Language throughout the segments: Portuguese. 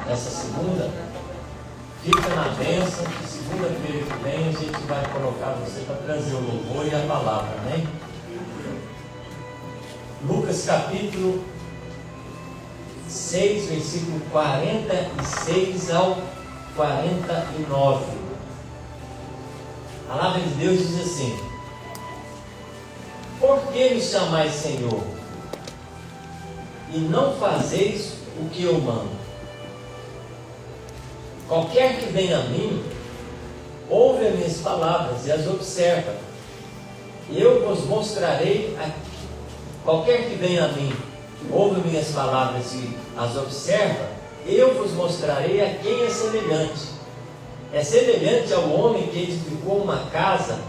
essa segunda, fica na bênção, que segunda-feira que vem a gente vai colocar você para trazer o louvor e a palavra, amém? Lucas capítulo 6, versículo 46 ao 49. A palavra de Deus diz assim: por que me chamais Senhor, e não fazeis o que eu mando? Qualquer que venha a mim, ouve as minhas palavras e as observa. Eu vos mostrarei qualquer que venha a mim, ouve minhas palavras e as observa, eu vos mostrarei a quem é semelhante. É semelhante ao homem que edificou uma casa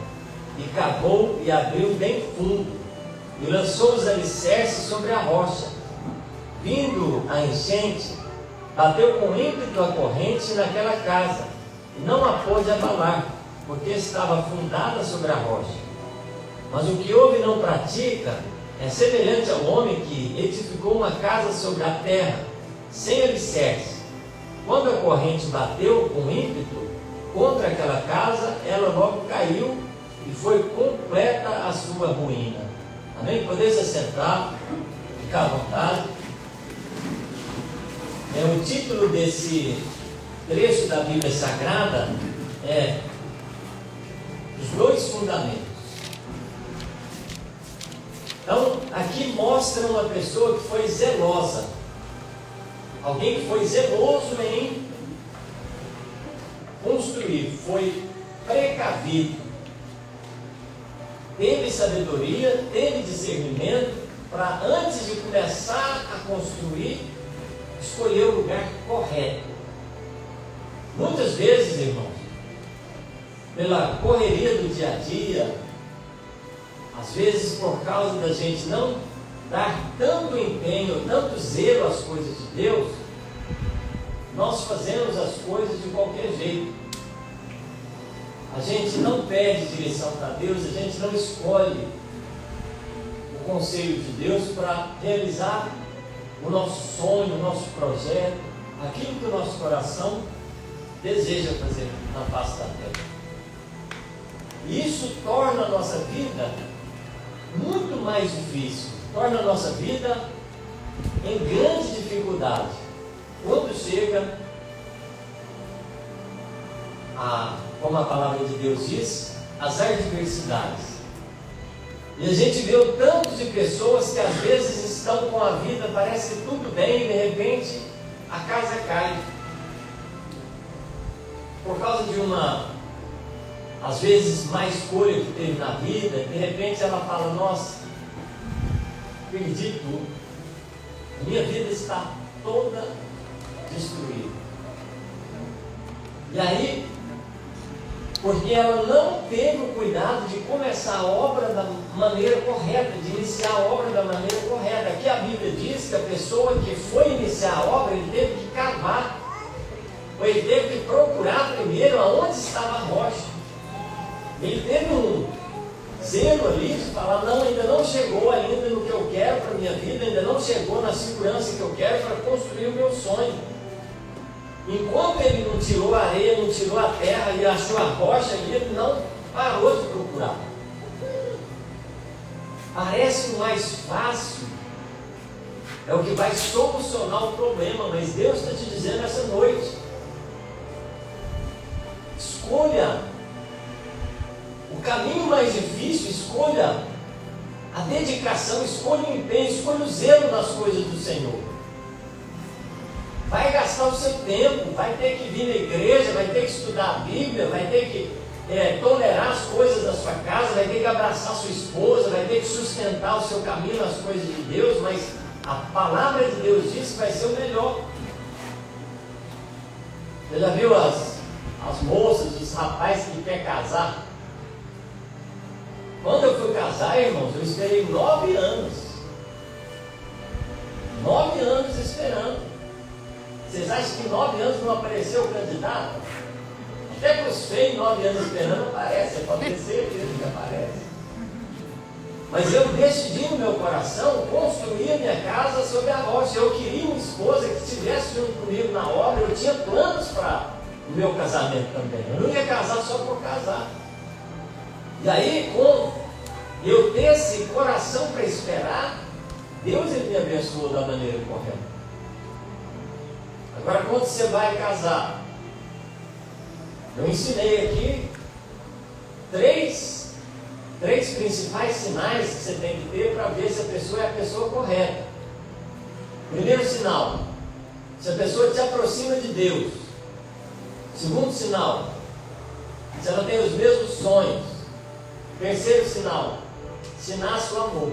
e cavou e abriu bem fundo e lançou os alicerces sobre a rocha. Vindo a enchente, bateu com ímpeto a corrente naquela casa e não a pôde abalar, porque estava fundada sobre a rocha. Mas o que ouve e não pratica é semelhante ao homem que edificou uma casa sobre a terra, sem alicerce. Quando a corrente bateu com ímpeto contra aquela casa, ela logo caiu e foi completa a sua ruína. Amém? Podeis se sentar, ficar à vontade. O título desse trecho da Bíblia Sagrada é Os Dois Fundamentos. Então, aqui mostra uma pessoa que foi zelosa, alguém que foi zeloso em construir, foi precavido, teve sabedoria, teve discernimento para, antes de começar a construir, escolher o lugar correto. Muitas vezes, irmãos, pela correria do dia a dia, às vezes por causa da gente não dar tanto empenho, tanto zelo às coisas de Deus, nós fazemos as coisas de qualquer jeito. A gente não pede direção para Deus, a gente não escolhe o conselho de Deus para realizar o nosso sonho, o nosso projeto, aquilo que o nosso coração deseja fazer na face da terra. E isso torna a nossa vida muito mais difícil, torna a nossa vida em grande dificuldade quando chega como a palavra de Deus diz, as adversidades. E a gente vê o tanto de pessoas que às vezes estão com a vida, parece que tudo bem, e de repente a casa cai por causa de às vezes, má escolha que teve na vida. De repente ela fala: nossa, perdi tudo, a minha vida está toda destruída. E aí, porque ela não teve o cuidado de começar a obra da maneira correta, de iniciar a obra da maneira correta. Aqui a Bíblia diz que a pessoa que foi iniciar a obra, ele teve que cavar, ou ele teve que procurar primeiro aonde estava a rocha. Ele teve um zelo ali de falar: não, ainda não chegou ainda no que eu quero para a minha vida, ainda não chegou na segurança que eu quero para construir o meu sonho. Enquanto ele não tirou a areia, não tirou a terra e achou a rocha, ele não parou de procurar. Parece o mais fácil, é o que vai solucionar o problema, mas Deus está te dizendo essa noite: escolha o caminho mais difícil, escolha a dedicação, escolha o empenho, escolha o zelo nas coisas do Senhor. Vai gastar o seu tempo, vai ter que vir na igreja, vai ter que estudar a Bíblia, vai ter que tolerar as coisas da sua casa, vai ter que abraçar sua esposa, vai ter que sustentar o seu caminho nas coisas de Deus, mas a palavra de Deus diz que vai ser o melhor. Você já viu as moças, os rapazes que querem casar? Quando eu fui casar, irmãos, eu esperei 9 anos. 9 anos esperando. Vocês acham que em 9 anos não apareceu o candidato? Até para os feios, 9 anos esperando, aparece. Pode ter certeza que aparece. Mas eu decidi no meu coração construir a minha casa sobre a rocha. Eu queria uma esposa que estivesse junto comigo na obra. Eu tinha planos para o meu casamento também. Eu não ia casar só por casar. E aí, com eu ter esse coração para esperar, Deus ele me abençoou da maneira correta. Agora, quando você vai casar, eu ensinei aqui três principais sinais que você tem que ter para ver se a pessoa é a pessoa correta. Primeiro sinal, se a pessoa se aproxima de Deus. Segundo sinal, se ela tem os mesmos sonhos. Terceiro sinal, se nasce o amor.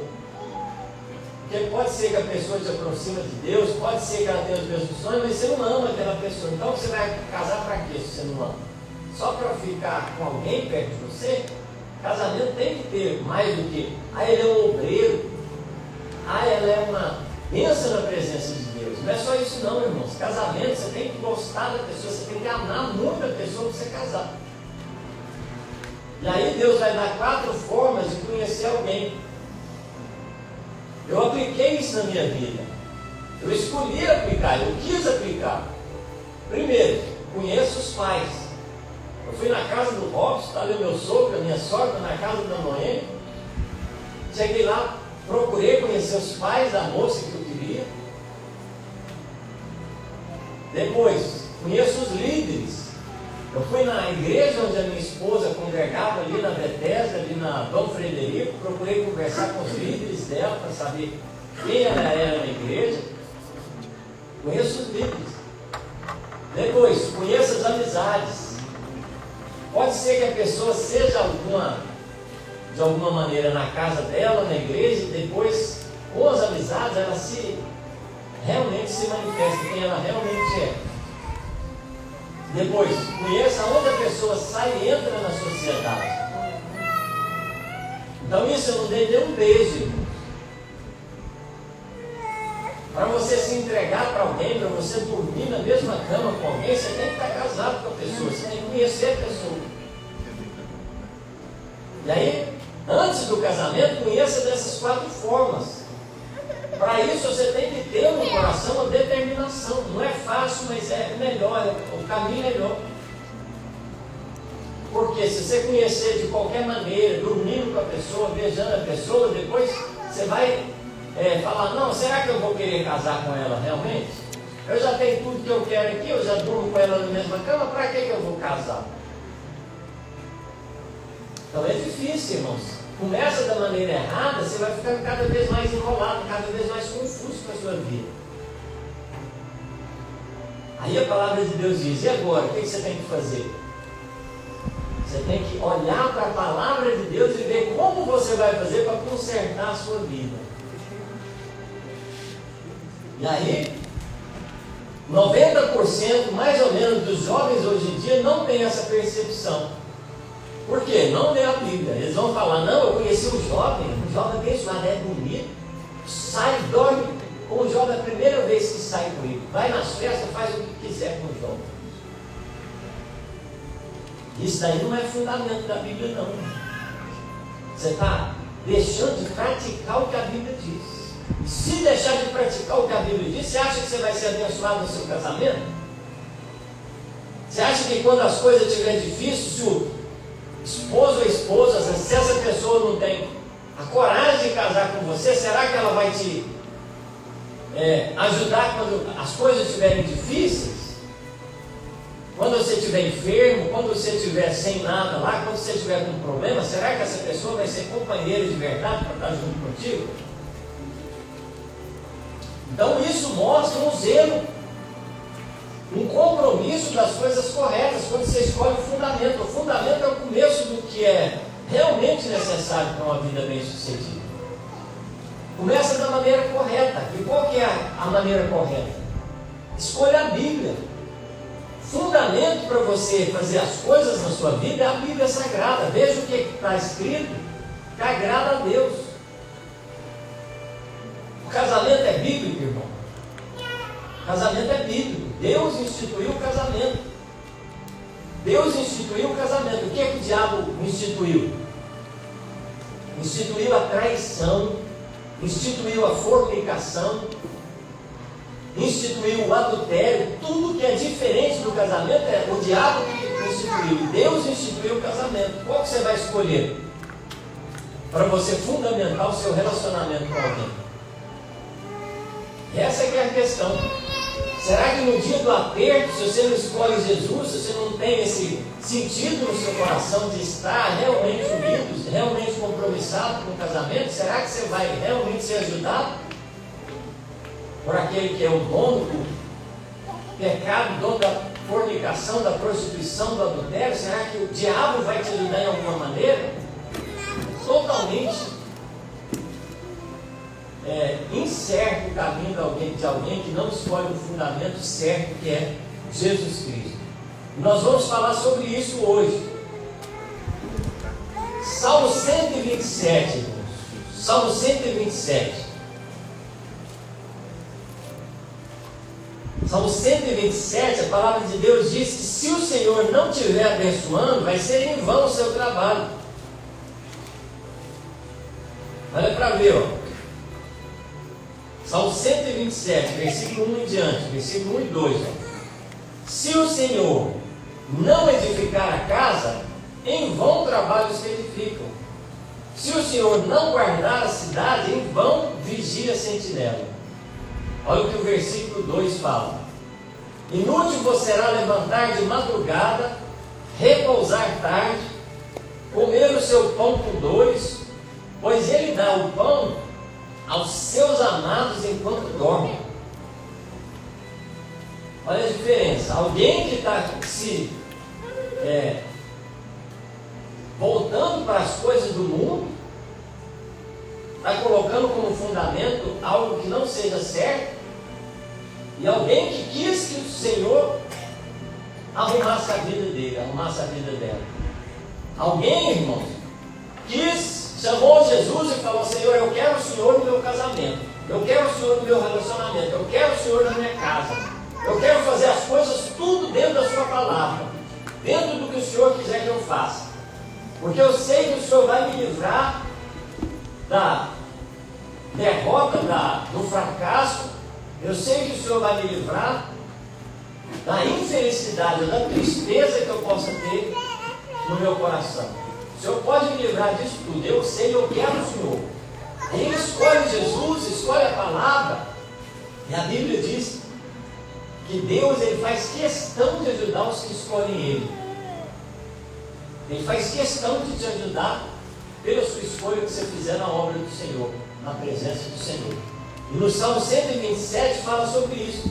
Porque pode ser que a pessoa se aproxima de Deus, pode ser que ela tenha os mesmos sonhos, mas você não ama aquela pessoa. Então você vai casar para quê se você não ama? Só para ficar com alguém perto de você? Casamento tem que ter mais do que, ele é um obreiro, ela é uma bênção na presença de Deus. Não é só isso não, irmãos. Casamento, você tem que gostar da pessoa, você tem que amar muito a pessoa para você casar. E aí Deus vai dar 4 formas de conhecer alguém. Eu apliquei isso na minha vida. Eu escolhi aplicar, eu quis aplicar. Primeiro, conheço os pais. Eu fui na casa do Robson, está ali o meu sogro, a minha sogra, na casa da Noemi. Cheguei lá, procurei conhecer os pais da moça que eu queria. Depois, conheço os líderes. Eu fui na igreja onde a minha esposa congregava, ali na Bethesda, ali na Dom Frederico. Procurei conversar com os líderes dela para saber quem ela era na igreja. Conheço os líderes. Depois, conheço as amizades. Pode ser que a pessoa seja de alguma maneira na casa dela, na igreja, e depois, com as amizades, ela realmente se manifesta quem ela realmente é. Depois, conheça onde a pessoa sai e entra na sociedade. Então isso eu não dei nem um beijo, irmão. Para você se entregar para alguém, para você dormir na mesma cama com alguém, você tem que estar casado com a pessoa, você tem que conhecer a pessoa. E aí, antes do casamento, conheça dessas 4 formas. Para isso você tem que ter no coração uma determinação. Não é fácil, mas é melhor, o caminho é melhor. Porque se você conhecer de qualquer maneira, dormindo com a pessoa, beijando a pessoa, depois você vai falar, não, será que eu vou querer casar com ela realmente? Eu já tenho tudo que eu quero aqui, eu já durmo com ela na mesma cama, para que eu vou casar? Então é difícil, irmãos. Começa da maneira errada, você vai ficando cada vez mais enrolado, cada vez mais confuso com a sua vida. Aí a palavra de Deus diz, e agora, o que você tem que fazer? Você tem que olhar para a palavra de Deus e ver como você vai fazer para consertar a sua vida. E aí, 90% mais ou menos dos jovens hoje em dia não tem essa percepção. Por quê? Não lê a Bíblia. Eles vão falar, não, eu conheci um jovem abençoado, é bonito, sai, dorme com o jovem a primeira vez que sai comigo. Vai nas festas, faz o que quiser com o jovem. Isso daí não é fundamento da Bíblia, não. Você está deixando de praticar o que a Bíblia diz. Se deixar de praticar o que a Bíblia diz, você acha que você vai ser abençoado no seu casamento? Você acha que quando as coisas estiverem difíceis, se o esposo ou esposa, se essa pessoa não tem a coragem de casar com você, será que ela vai te ajudar quando as coisas estiverem difíceis? Quando você estiver enfermo, quando você estiver sem nada lá, quando você estiver com um problema, será que essa pessoa vai ser companheira de verdade para estar junto contigo? Então isso mostra um zelo, um compromisso das coisas corretas, quando você escolhe o fundamento. O fundamento é o começo do que é realmente necessário para uma vida bem sucedida. Começa da maneira correta. E qual que é a maneira correta? Escolha a Bíblia. Fundamento para você fazer as coisas na sua vida é a Bíblia Sagrada. Veja o que está escrito, que agrada a Deus. O casamento é bíblico, irmão. O casamento é bíblico. Deus instituiu o casamento. Deus instituiu o casamento. O que é que o diabo instituiu? Instituiu a traição, instituiu a fornicação, instituiu o adultério, tudo que é diferente do casamento é o diabo que instituiu, e Deus instituiu o casamento. Qual que você vai escolher para você fundamentar o seu relacionamento com alguém? Essa é que é a questão. Será que no dia do aperto, se você não escolhe Jesus, se você não tem esse sentido no seu coração de estar realmente unidos, realmente compromissado com o casamento, será que você vai realmente ser ajudado por aquele que é o dono do pecado, dono da fornicação, da prostituição, do adultério? Será que o diabo vai te ajudar em alguma maneira? Totalmente incerto o caminho de alguém que não escolhe um fundamento certo, que é Jesus Cristo. E nós vamos falar sobre isso hoje. Salmo 127, irmãos. Salmo 127. Salmo 127, a palavra de Deus diz que se o Senhor não estiver abençoando, vai ser em vão o seu trabalho. Olha para ver, ó. Salmo 127, versículo 1 em diante, versículo 1 e 2. Ó. Se o Senhor não edificar a casa, em vão trabalham os que edificam. Se o Senhor não guardar a cidade, em vão vigia a sentinela. Olha o que o versículo 2 fala. Inútil vos será levantar de madrugada, repousar tarde, comer o seu pão com dores, pois ele dá o pão aos seus amados enquanto dormem. Olha a diferença. Alguém que está se voltando para as coisas do mundo, está colocando como fundamento algo que não seja certo, e alguém que quis que o Senhor arrumasse a vida dele, arrumasse a vida dela. Alguém, irmãos, chamou Jesus e falou: Senhor, eu quero o Senhor no meu casamento, eu quero o Senhor no meu relacionamento, eu quero o Senhor na minha casa, eu quero fazer as coisas tudo dentro da sua palavra, dentro do que o Senhor quiser que eu faça, porque eu sei que o Senhor vai me livrar da derrota, do fracasso. Eu sei que o Senhor vai me livrar da infelicidade, da tristeza que eu possa ter no meu coração. O Senhor pode me livrar disso tudo. Eu sei, eu quero o Senhor. Ele escolhe Jesus, escolhe a palavra. E a Bíblia diz que Deus, ele faz questão de ajudar os que escolhem Ele. Ele faz questão de te ajudar pela sua escolha que você fizer na obra do Senhor, na presença do Senhor. E no Salmo 127 fala sobre isso.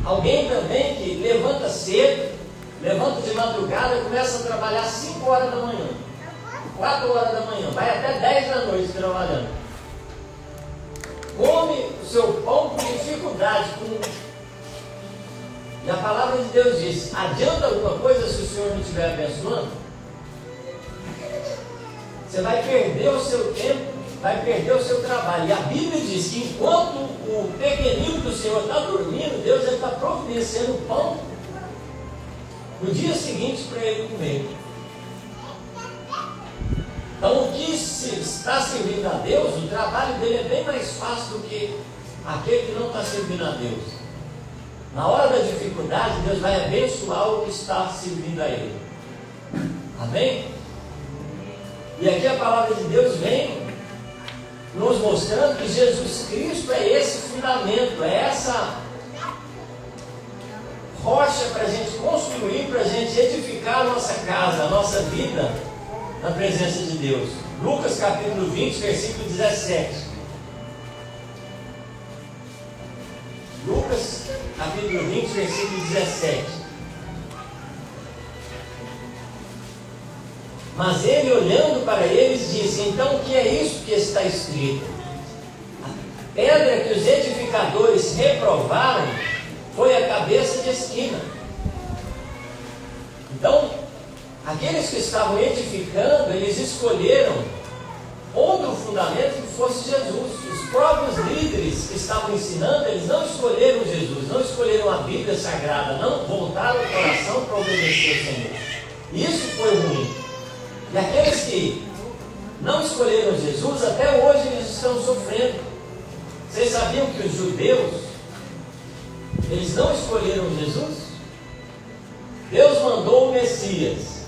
Alguém também que levanta cedo, levanta de madrugada e começa a trabalhar 5 horas da manhã, 4 horas da manhã, vai até 10 da noite trabalhando. Come o seu pão com dificuldade. E a palavra de Deus diz: adianta alguma coisa se o Senhor não estiver abençoando? Você vai perder o seu tempo, vai perder o seu trabalho. E a Bíblia diz que enquanto o pequenino do Senhor está dormindo, Deus está providenciando pão no dia seguinte para ele comer. Então, o que está servindo a Deus, o trabalho dele é bem mais fácil do que aquele que não está servindo a Deus. Na hora da dificuldade, Deus vai abençoar o que está servindo a Ele. Amém? E aqui a palavra de Deus vem nos mostrando que Jesus Cristo é esse fundamento, é essa rocha para a gente construir, para a gente edificar a nossa casa, a nossa vida na presença de Deus. Lucas capítulo 20, versículo 17. Lucas capítulo 20, versículo 17. Mas ele, olhando para eles, disse: então o que é isso que está escrito? A pedra que os edificadores reprovaram foi a cabeça de esquina. Então, aqueles que estavam edificando, eles escolheram outro fundamento que fosse Jesus. Os próprios líderes que estavam ensinando, eles não escolheram Jesus, não escolheram a Bíblia Sagrada, não voltaram o coração para obedecer ao Senhor. Isso foi ruim. E aqueles que não escolheram Jesus, até hoje eles estão sofrendo. Vocês sabiam que os judeus, Eles não escolheram Jesus? Deus mandou o Messias,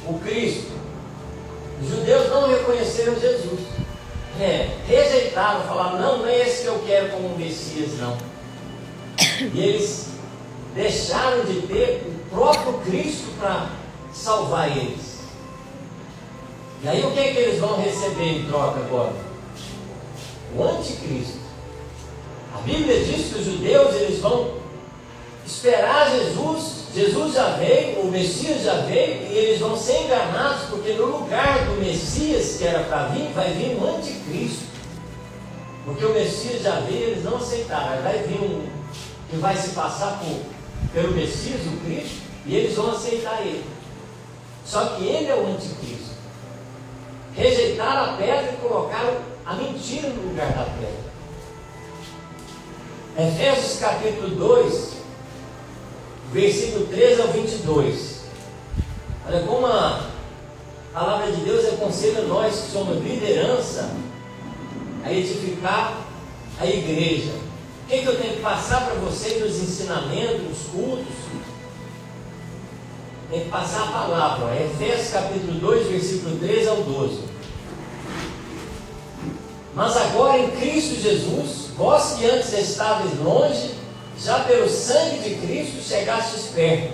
o Cristo. Os judeus não reconheceram Jesus. Rejeitaram, falaram, não é esse que eu quero como Messias, não. E eles deixaram de ter o próprio Cristo para salvar eles. E aí o que é que eles vão receber em troca agora? O anticristo. A Bíblia diz que os judeus eles vão esperar Jesus. Jesus já veio, o Messias já veio, e eles vão ser enganados, porque no lugar do Messias que era para vir, vai vir um anticristo. Porque o Messias já veio, eles não aceitaram. Vai vir um que vai se passar pelo Messias, o Cristo, e eles vão aceitar ele. Só que ele é o anticristo. Rejeitaram a pedra e colocaram a mentira no lugar da pedra. Efésios capítulo 2, versículo 13 ao 22. Olha como a palavra de Deus aconselha nós que somos liderança a edificar a igreja. O que eu tenho que passar para vocês nos ensinamentos, nos cultos? Tem que passar a palavra. Efésios capítulo 2, versículo 13 ao 12. Mas agora em Cristo Jesus, vós que antes estáveis longe, já pelo sangue de Cristo chegastes perto,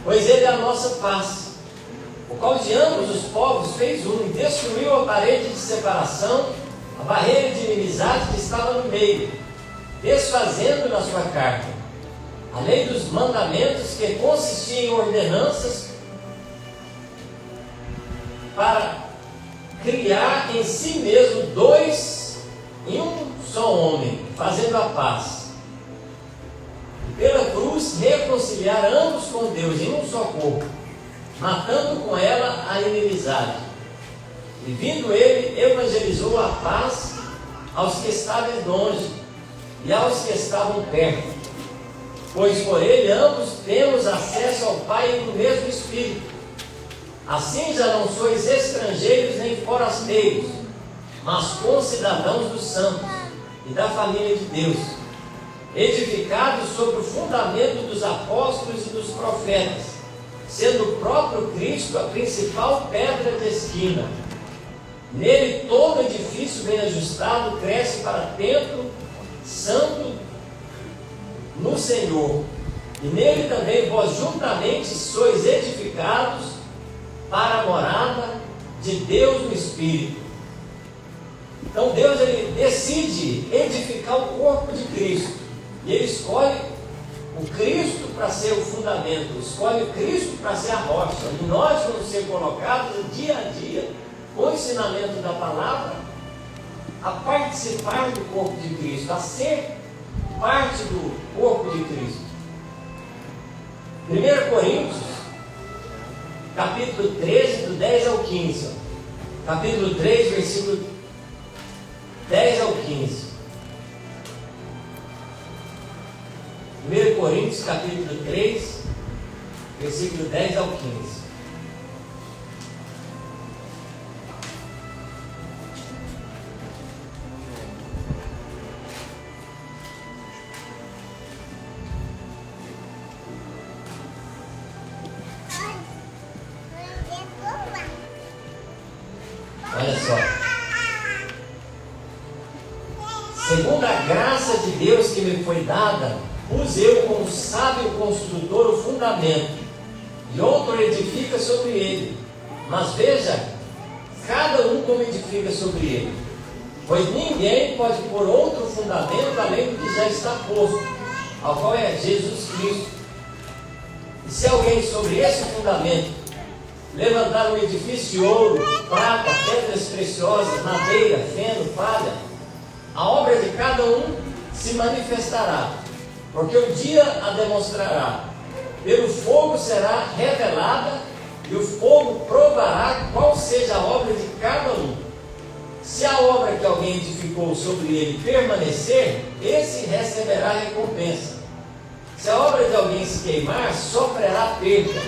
pois Ele é a nossa paz, o qual de ambos os povos fez um, e destruiu a parede de separação, a barreira de inimizade que estava no meio, desfazendo na sua carne a lei dos mandamentos, que consistia em ordenanças, para criar em si mesmo dois em um só homem, fazendo a paz. Pela cruz, reconciliar ambos com Deus em um só corpo, matando com ela a inimizade. E vindo ele, evangelizou a paz aos que estavam longe e aos que estavam perto, pois por ele ambos temos acesso ao Pai no mesmo Espírito. Assim já não sois estrangeiros nem forasteiros, mas concidadãos dos santos e da família de Deus, edificados sobre o fundamento dos apóstolos e dos profetas, sendo o próprio Cristo a principal pedra de esquina. Nele todo edifício bem ajustado cresce para templo santo no Senhor, e nele também vós juntamente sois edificados para a morada de Deus no Espírito. Então Deus ele decide edificar o corpo de Cristo, e Ele escolhe o Cristo para ser o fundamento, escolhe o Cristo para ser a rocha, e nós vamos ser colocados dia a dia, com o ensinamento da palavra, a participar do corpo de Cristo, a ser parte do corpo de Cristo. 1 Coríntios, capítulo 13, do 10 ao 15. Capítulo 3, versículo 10 ao 15. 1 Coríntios, capítulo 3, versículo 10 ao 15. Olha só. Segundo a graça de Deus que me foi dada, pus eu como sábio construtor o fundamento, e outro edifica sobre ele. Mas veja, cada um como edifica sobre ele. Pois ninguém pode pôr outro fundamento além do que já está posto, ao qual é Jesus Cristo. E se alguém sobre esse fundamento levantar um edifício de ouro, prata, pedras preciosas, madeira, feno, palha, a obra de cada um se manifestará, porque o dia a demonstrará. Pelo fogo será revelada, e o fogo provará qual seja a obra de cada um. Se a obra que alguém edificou sobre ele permanecer, esse receberá recompensa. Se a obra de alguém se queimar, sofrerá perda.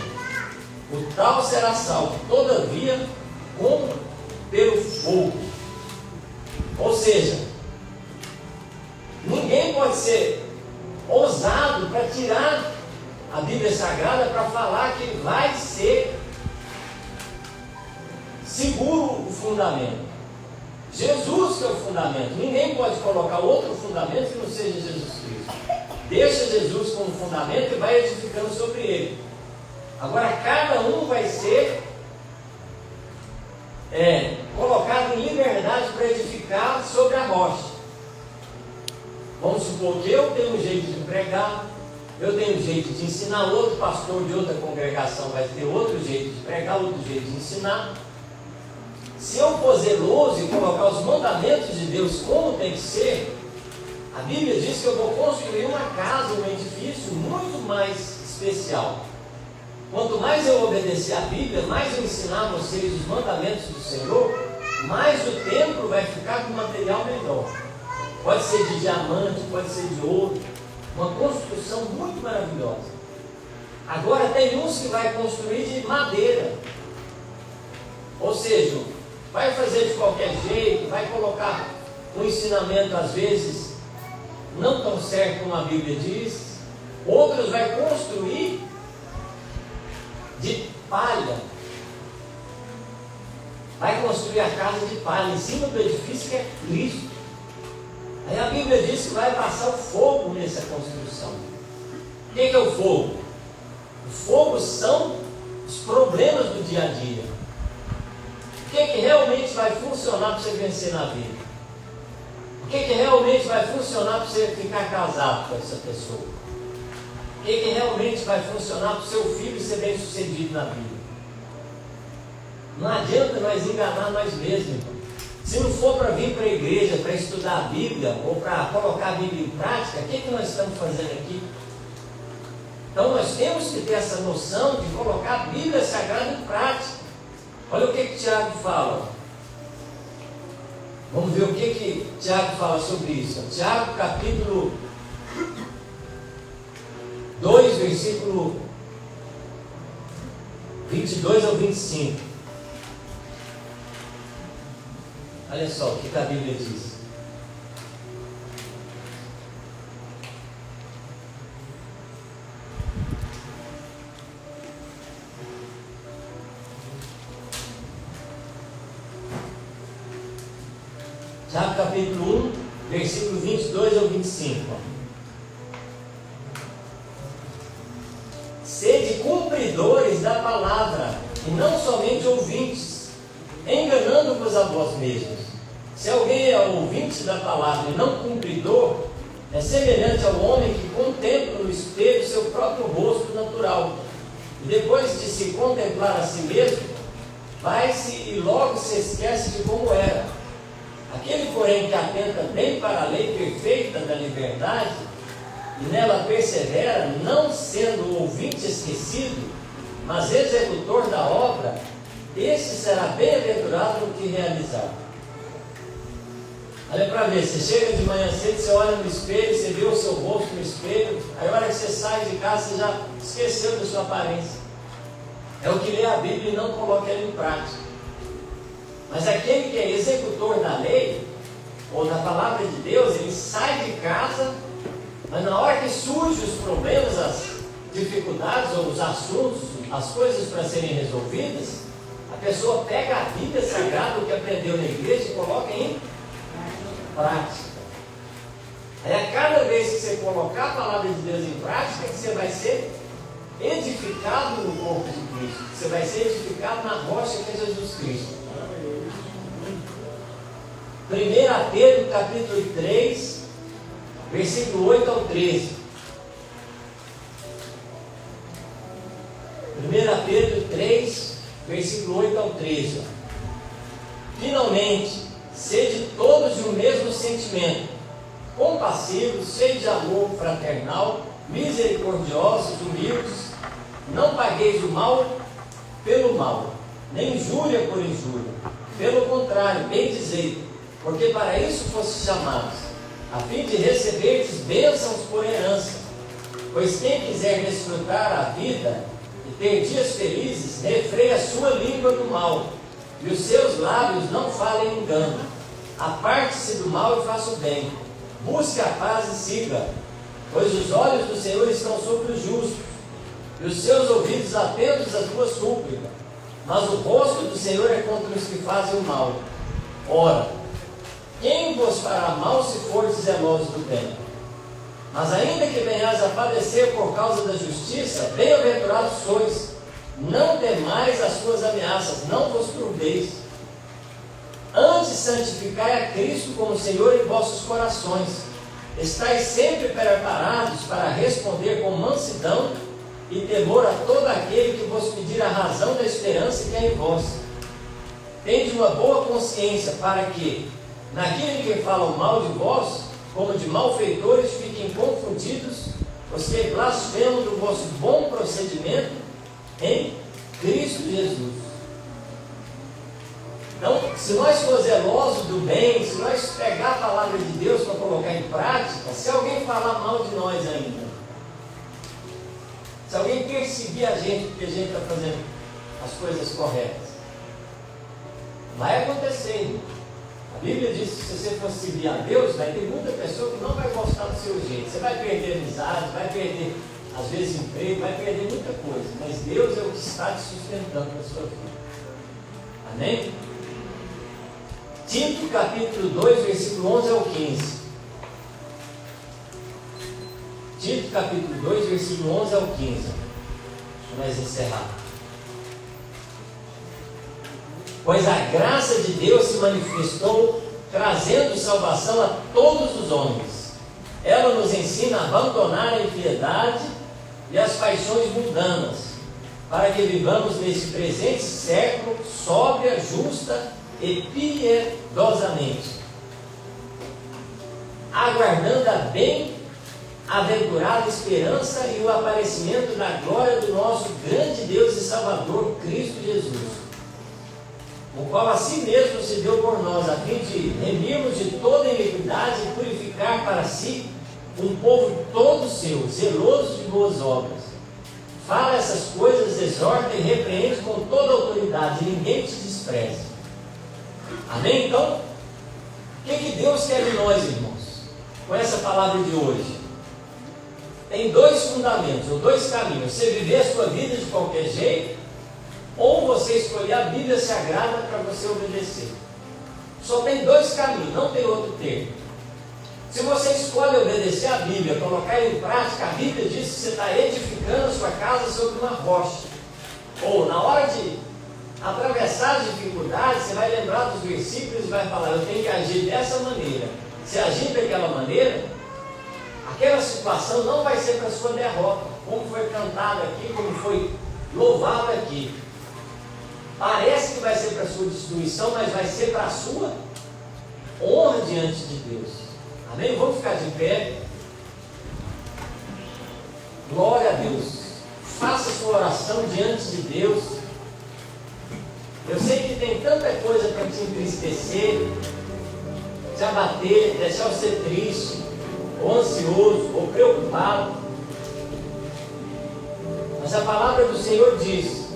O tal será salvo, todavia, como pelo fogo. Ou seja, ninguém pode ser ousado para tirar a Bíblia Sagrada para falar que vai ser seguro o fundamento. Jesus que é o fundamento. Ninguém pode colocar outro fundamento que não seja Jesus Cristo. Deixa Jesus como fundamento e vai edificando sobre ele. Agora cada um vai ser colocado em liberdade para edificar sobre a rocha. Vamos supor que eu tenho um jeito de pregar, eu tenho um jeito de ensinar, outro pastor de outra congregação vai ter outro jeito de pregar, outro jeito de ensinar. Se eu for zeloso e colocar os mandamentos de Deus como tem que ser, a Bíblia diz que eu vou construir uma casa, um edifício muito mais especial. Quanto mais eu obedecer a Bíblia, mais eu ensinar a vocês os mandamentos do Senhor, mais o templo vai ficar com material melhor. Pode ser de diamante, pode ser de ouro, uma construção muito maravilhosa. Agora tem uns que vai construir de madeira, ou seja, vai fazer de qualquer jeito, vai colocar um ensinamento às vezes não tão certo como a Bíblia diz. Outros vai construir de palha, vai construir a casa de palha em cima do edifício que é Cristo. Aí a Bíblia diz que vai passar o fogo nessa construção. O que é o fogo? O fogo são os problemas do dia a dia. O que realmente vai funcionar para você vencer na vida? O que realmente vai funcionar para você ficar casado com essa pessoa? O que realmente vai funcionar para o seu filho ser bem sucedido na vida? Não adianta nós enganar nós mesmos, irmão. Se não for para vir para a igreja, para estudar a Bíblia, ou para colocar a Bíblia em prática, o que nós estamos fazendo aqui? Então nós temos que ter essa noção de colocar a Bíblia Sagrada em prática. Olha o que Tiago fala. Vamos ver o que Tiago fala sobre isso. Tiago capítulo 2, versículo 22 ao 25. Olha só o que a Bíblia diz. Tiago capítulo 1, versículo 22 ao 25. Sede cumpridores da palavra, e não somente ouvintes, enganando-vos a vós mesmos. Se alguém é ouvinte da palavra e não cumpridor, é semelhante ao homem que contempla no espelho seu próprio rosto natural, e depois de se contemplar a si mesmo, vai-se e logo se esquece de como era. Aquele, porém, que atenta bem para a lei perfeita da liberdade, e nela persevera, não sendo ouvinte esquecido, mas executor da obra, esse será bem-aventurado no que realizar. Olha para ver, você chega de manhã cedo, você olha no espelho, você vê o seu rosto no espelho, aí a hora que você sai de casa, você já esqueceu da sua aparência. É o que lê a Bíblia e não coloca ela em prática. Mas aquele que é executor da lei, ou da palavra de Deus, ele sai de casa, mas na hora que surgem os problemas, as dificuldades, ou os assuntos, as coisas para serem resolvidas, a pessoa pega a Bíblia Sagrada, o que aprendeu na igreja, e coloca em prática. Aí a cada vez que você colocar a palavra de Deus em prática, que você vai ser edificado no corpo de Cristo, você vai ser edificado na rocha que é Jesus Cristo. 1 Pedro capítulo 3, versículo 8 ao 13. 1 Pedro 3, versículo 8 ao 13. Finalmente, sede todos de um mesmo sentimento, compassivos, cheios de amor fraternal, misericordiosos, humildes, não pagueis o mal pelo mal, nem injúria por injúria. Pelo contrário, bem dizei, porque para isso fostes chamados, a fim de receberdes bênçãos por herança. Pois quem quiser desfrutar a vida e ter dias felizes, refreia a sua língua do mal, e os seus lábios não falem engano. Aparte-se do mal e faça o bem, busque a paz e siga. Pois os olhos do Senhor estão sobre os justos, e os seus ouvidos atentos à tua súplica. Mas o rosto do Senhor é contra os que fazem o mal. Ora, quem vos fará mal se fordes zelosos do bem? Mas ainda que venhais a padecer por causa da justiça, bem-aventurados sois. Não temais as suas ameaças, não vos turbeis. Antes santificai a Cristo como Senhor em vossos corações. Estais sempre preparados para responder com mansidão e temor a todo aquele que vos pedir a razão da esperança que é em vós. Tende uma boa consciência, para que, naquele que falam mal de vós, como de malfeitores, fiquem confundidos os que blasfemam do vosso bom procedimento em Cristo Jesus. Então, se nós formos zelosos do bem, se nós pegar a palavra de Deus para colocar em prática, se alguém falar mal de nós ainda, se alguém perseguir a gente porque a gente está fazendo as coisas corretas, vai acontecer. A Bíblia diz que se você for seguir a Deus, vai ter muita pessoa que não vai gostar do seu jeito. Você vai perder amizade, vai perder, às vezes, emprego, vai perder muita coisa. Mas Deus é o que está te sustentando na sua vida. Amém? Tito, capítulo 2, versículo 11 ao 15. Tito, capítulo 2, versículo 11 ao 15. Para nós encerrar. Pois a graça de Deus se manifestou, trazendo salvação a todos os homens. Ela nos ensina a abandonar a impiedade e as paixões mundanas, para que vivamos neste presente século sóbria, justa e piedosamente, aguardando a bem-aventurada esperança e o aparecimento da glória do nosso grande Deus e Salvador, Cristo Jesus, o qual a si mesmo se deu por nós, a fim de remirmos de toda iniquidade e purificar para si um povo todo seu, zeloso de boas obras. Fala essas coisas, exorta e repreende com toda autoridade, e ninguém te despreze. Amém? Então, o que Deus quer de nós, irmãos, com essa palavra de hoje? Tem dois fundamentos, ou dois caminhos: você viver a sua vida de qualquer jeito, ou você escolher a Bíblia Sagrada para você obedecer. Só tem dois caminhos, não tem outro termo. Se você escolhe obedecer a Bíblia, colocar em prática, a Bíblia diz que você está edificando a sua casa sobre uma rocha. Ou na hora de atravessar as dificuldades, você vai lembrar dos versículos e vai falar: eu tenho que agir dessa maneira. Se agir daquela maneira, aquela situação não vai ser para a sua derrota, como foi cantado aqui, como foi louvado aqui. Parece que vai ser para a sua destruição, mas vai ser para a sua honra diante de Deus. Amém? Vamos ficar de pé. Glória a Deus. Faça sua oração diante de Deus. Eu sei que tem tanta coisa para te entristecer, te abater, deixar você triste, ou ansioso, ou preocupado. Mas a palavra do Senhor diz: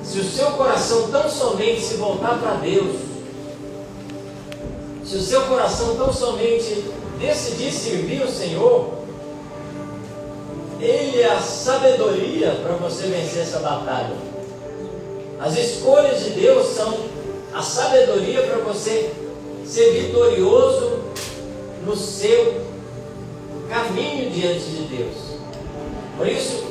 se o seu coração tão somente se voltar para Deus, se o seu coração tão somente decidir servir o Senhor, Ele é a sabedoria para você vencer essa batalha. As escolhas de Deus são a sabedoria para você ser vitorioso no seu caminho diante de Deus. Por isso,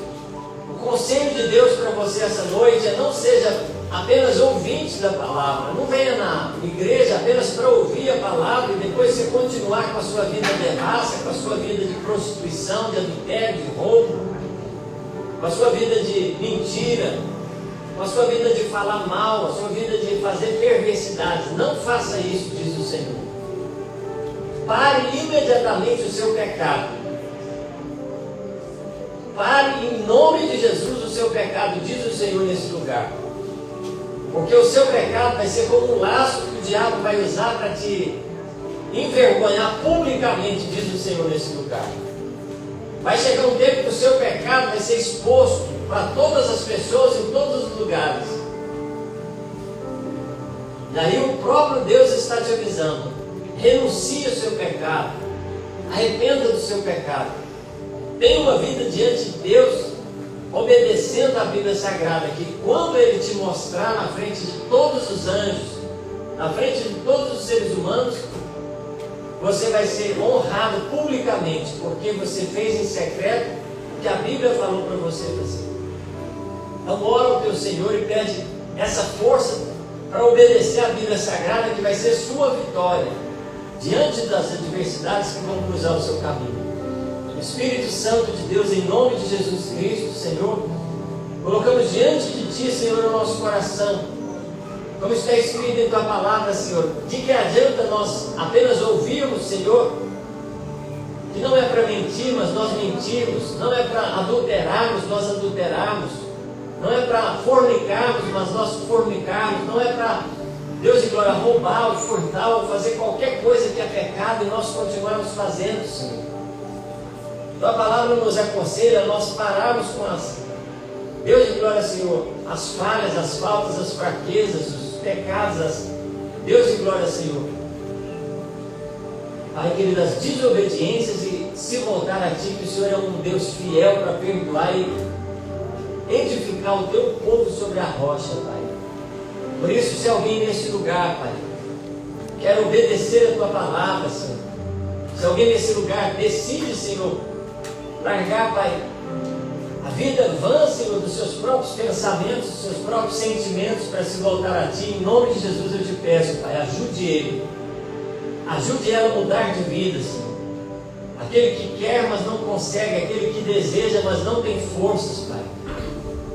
o conselho de Deus para você essa noite é: não seja apenas ouvinte da palavra, não venha na igreja apenas para ouvir a palavra e depois você continuar com a sua vida devassa, com a sua vida de prostituição, de adultério, de roubo, com a sua vida de mentira, com a sua vida de falar mal, a sua vida de fazer perversidades. Não faça isso, diz o Senhor. Pare imediatamente o seu pecado. Pare em nome de Jesus o seu pecado, diz o Senhor nesse lugar. Porque o seu pecado vai ser como um laço que o diabo vai usar para te envergonhar publicamente, diz o Senhor nesse lugar. Vai chegar um tempo que o seu pecado vai ser exposto para todas as pessoas em todos os lugares. E aí o próprio Deus está te avisando: renuncie ao seu pecado, Arrependa do seu pecado. Tenha uma vida diante de Deus, obedecendo a Bíblia Sagrada, que quando Ele te mostrar na frente de todos os anjos, na frente de todos os seres humanos, você vai ser honrado publicamente, porque você fez em secreto o que a Bíblia falou para você fazer. Então ora ao teu Senhor e pede essa força para obedecer a Bíblia Sagrada, que vai ser sua vitória diante das adversidades que vão cruzar o seu caminho. Espírito Santo de Deus, em nome de Jesus Cristo, Senhor, colocamos diante de Ti, Senhor, o nosso coração, como está escrito em Tua palavra, Senhor. De que adianta nós apenas ouvirmos, Senhor, que não é para mentir, mas nós mentimos, não é para adulterarmos, nós adulterarmos, não é para fornicarmos, mas nós fornicarmos, não é para, Deus de glória, roubar ou furtar ou fazer qualquer coisa que é pecado e nós continuarmos fazendo, Senhor. Tua palavra nos aconselha a nós pararmos com as, Deus de glória, Senhor, as falhas, as faltas, as fraquezas, os pecados, Deus de glória, Senhor, Pai querido, as desobediências, e se voltar a Ti, que o Senhor é um Deus fiel para perdoar e edificar o Teu povo sobre a rocha, Pai. Por isso, se alguém nesse lugar, Pai, quer obedecer a Tua palavra, Senhor, se alguém nesse lugar decide, Senhor, largar, Pai, a vida vã, Senhor, dos seus próprios pensamentos, dos seus próprios sentimentos, para se voltar a Ti, em nome de Jesus eu te peço, Pai, ajude ele, ajude ela a mudar de vida, Senhor. Aquele que quer, mas não consegue, aquele que deseja, mas não tem forças, Pai.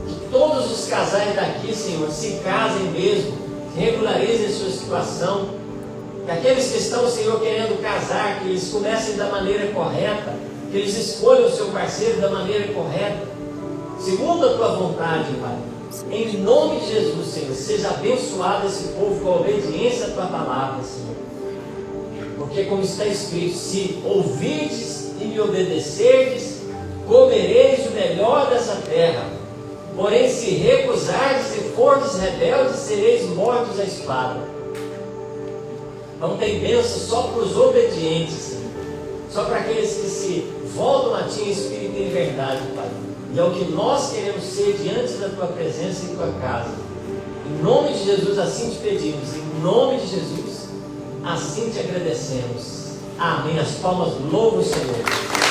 Que todos os casais daqui, Senhor, se casem mesmo, regularizem a sua situação, que aqueles que estão, Senhor, querendo casar, que eles comecem da maneira correta, que eles escolham o seu parceiro da maneira correta, segundo a Tua vontade, Pai. Em nome de Jesus, Senhor, seja abençoado esse povo com a obediência à Tua palavra, Senhor. Porque como está escrito, se ouvirdes e me obedecerdes, comereis o melhor dessa terra. Porém, se recusardes e fordes rebeldes, sereis mortos à espada. Não tem bênção só para os obedientes, Senhor. Só para aqueles que se voltam a Ti em espírito e em verdade, Pai. E é o que nós queremos ser diante da Tua presença em Tua casa. Em nome de Jesus, assim te pedimos. Em nome de Jesus, assim te agradecemos. Amém. As palmas louvam o Senhor.